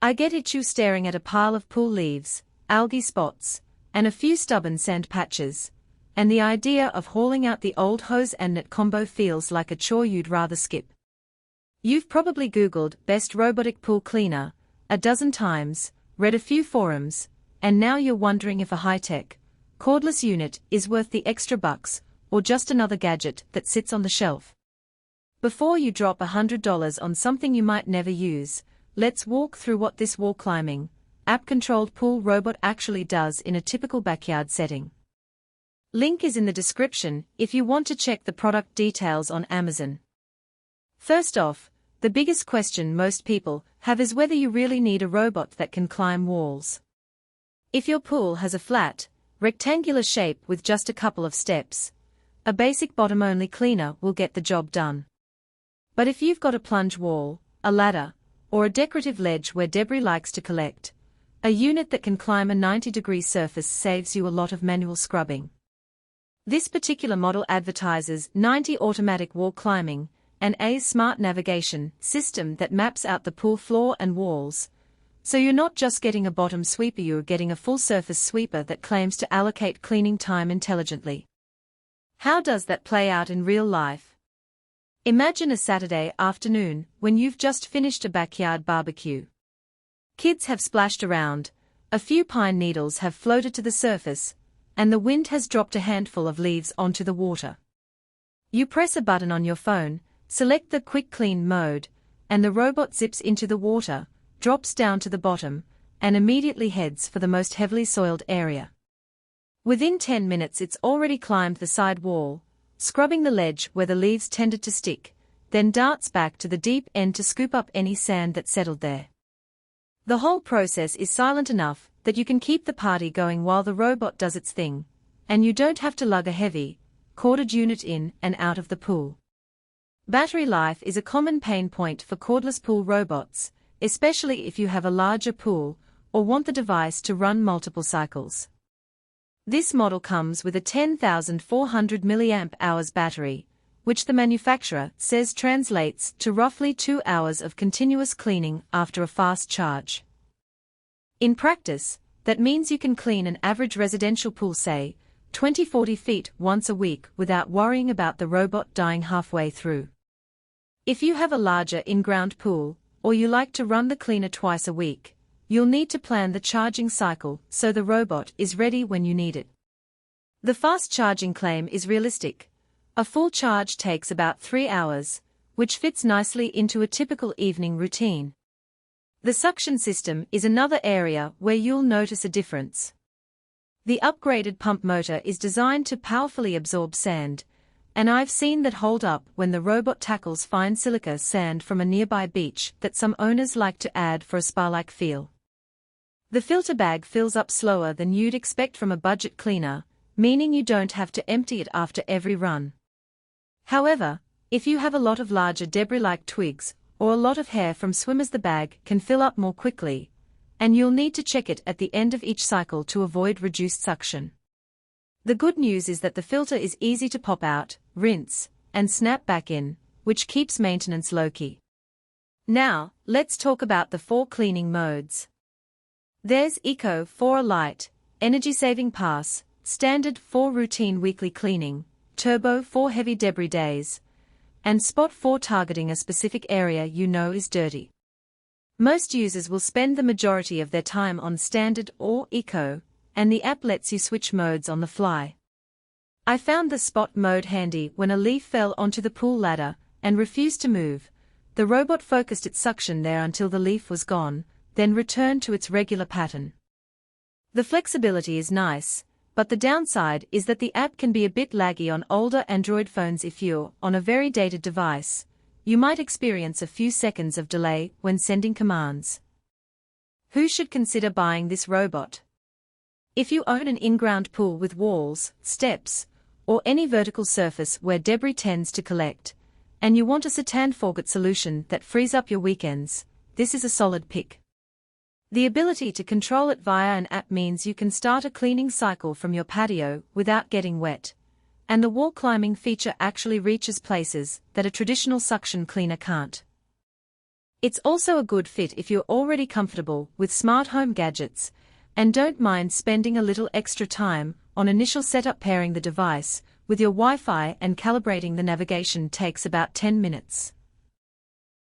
I get itchy staring at a pile of pool leaves, algae spots, and a few stubborn sand patches, and the idea of hauling out the old hose and net combo feels like a chore you'd rather skip. You've probably Googled best robotic pool cleaner a dozen times, read a few forums, and now you're wondering if a high-tech, cordless unit is worth the extra bucks, or just another gadget that sits on the shelf. Before you drop $100 on something you might never use, let's walk through what this wall climbing, app-controlled pool robot actually does in a typical backyard setting. Link is in the description if you want to check the product details on Amazon. First off, the biggest question most people have is whether you really need a robot that can climb walls. If your pool has a flat, rectangular shape with just a couple of steps, a basic bottom-only cleaner will get the job done. But if you've got a plunge wall, a ladder, or a decorative ledge where debris likes to collect, a unit that can climb a 90-degree surface saves you a lot of manual scrubbing. This particular model advertises 90 automatic wall climbing and ModesSmart navigation system that maps out the pool floor and walls. So you're not just getting a bottom sweeper, you're getting a full-surface sweeper that claims to allocate cleaning time intelligently. How does that play out in real life? Imagine a Saturday afternoon when you've just finished a backyard barbecue. Kids have splashed around, a few pine needles have floated to the surface, and the wind has dropped a handful of leaves onto the water. You press a button on your phone, select the Quick Clean mode, and the robot zips into the water, drops down to the bottom, and immediately heads for the most heavily soiled area. Within 10 minutes it's already climbed the side wall, scrubbing the ledge where the leaves tended to stick, then darts back to the deep end to scoop up any sand that settled there. The whole process is silent enough that you can keep the party going while the robot does its thing, and you don't have to lug a heavy, corded unit in and out of the pool. Battery life is a common pain point for cordless pool robots, especially if you have a larger pool or want the device to run multiple cycles. This model comes with a 10,400 mAh battery, which the manufacturer says translates to roughly 2 hours of continuous cleaning after a fast charge. In practice, that means you can clean an average residential pool, say, 20-40 feet once a week without worrying about the robot dying halfway through. If you have a larger in-ground pool, or you like to run the cleaner twice a week, you'll need to plan the charging cycle so the robot is ready when you need it. The fast charging claim is realistic. A full charge takes about 3 hours, which fits nicely into a typical evening routine. The suction system is another area where you'll notice a difference. The upgraded pump motor is designed to powerfully absorb sand, and I've seen that hold up when the robot tackles fine silica sand from a nearby beach that some owners like to add for a spa-like feel. The filter bag fills up slower than you'd expect from a budget cleaner, meaning you don't have to empty it after every run. However, if you have a lot of larger debris-like twigs or a lot of hair from swimmers, the bag can fill up more quickly, and you'll need to check it at the end of each cycle to avoid reduced suction. The good news is that the filter is easy to pop out, rinse, and snap back in, which keeps maintenance low-key. Now, let's talk about the 4 cleaning modes. There's Eco for a light, energy-saving pass, Standard for routine weekly cleaning, Turbo for heavy debris days, and Spot for targeting a specific area you know is dirty. Most users will spend the majority of their time on Standard or Eco, and the app lets you switch modes on the fly. I found the Spot mode handy when a leaf fell onto the pool ladder and refused to move. The robot focused its suction there until the leaf was gone, then returned to its regular pattern. The flexibility is nice, but the downside is that the app can be a bit laggy on older Android phones. If you're on a very dated device, you might experience a few seconds of delay when sending commands. Who should consider buying this robot? If you own an in-ground pool with walls, steps, or any vertical surface where debris tends to collect, and you want a satan-forget solution that frees up your weekends, this is a solid pick. The ability to control it via an app means you can start a cleaning cycle from your patio without getting wet, and the wall climbing feature actually reaches places that a traditional suction cleaner can't. It's also a good fit if you're already comfortable with smart home gadgets and don't mind spending a little extra time on initial setup. Pairing the device with your Wi-Fi and calibrating the navigation takes about 10 minutes.